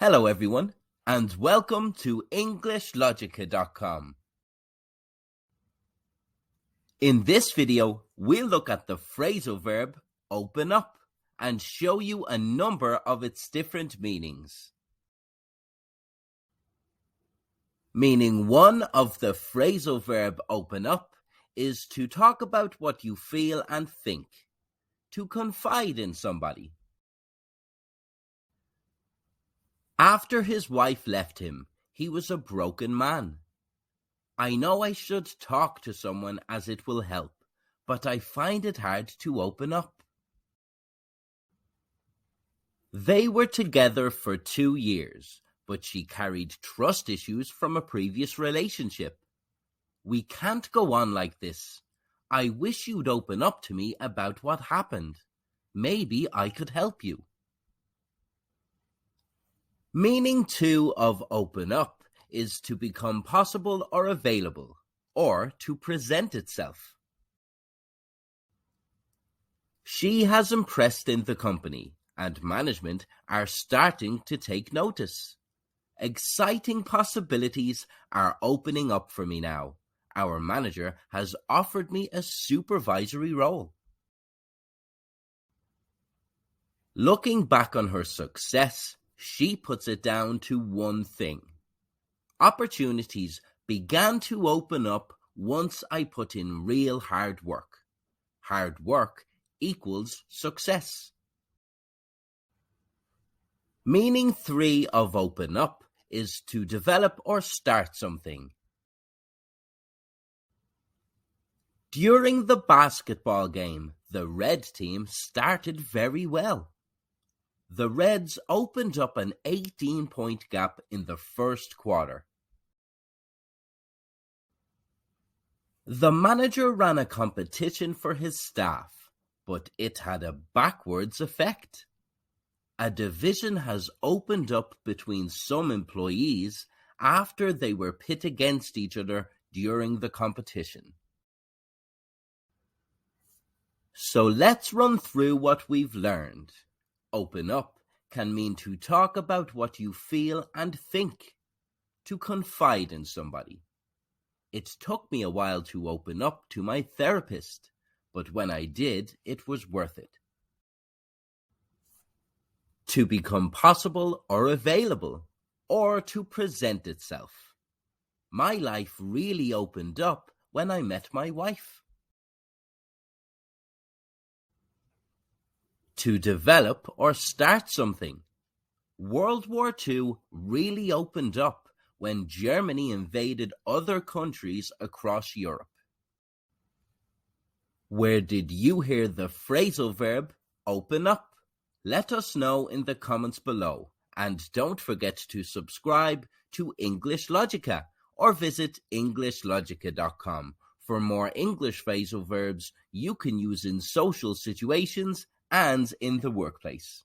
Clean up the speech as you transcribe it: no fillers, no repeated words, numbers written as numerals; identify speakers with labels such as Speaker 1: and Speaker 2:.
Speaker 1: Hello everyone, and welcome to EnglishLogica.com. In this video, we'll look at the phrasal verb open up and show you a number of its different meanings. Meaning one of the phrasal verb open up is to talk about what you feel and think, to confide in somebody. After his wife left him, he was a broken man. I know I should talk to someone as it will help, but I find it hard to open up. They were together for 2 years, but she carried trust issues from a previous relationship. We can't go on like this. I wish you'd open up to me about what happened. Maybe I could help you. Meaning 2 of open up is to become possible or available, or to present itself. She has impressed in the company, and management are starting to take notice. Exciting possibilities are opening up for me now. Our manager has offered me a supervisory role. Looking back on her success, she puts it down to one thing. Opportunities began to open up once I put in real hard work. Hard work equals success. Meaning 3 of open up is to develop or start something. During the basketball game, the red team started very well. The Reds opened up an 18-point gap in the first quarter. The manager ran a competition for his staff, but it had a backwards effect. A division has opened up between some employees after they were pit against each other during the competition. So let's run through what we've learned. Open up can mean to talk about what you feel and think, to confide in somebody. It took me a while to open up to my therapist, but when I did, it was worth it. To become possible or available, or to present itself. My life really opened up when I met my wife. To develop or start something. World War II really opened up when Germany invaded other countries across Europe. Where did you hear the phrasal verb open up? Let us know in the comments below, and don't forget to subscribe to EnglishLogica or visit EnglishLogica.com for more English phrasal verbs you can use in social situations and in the workplace.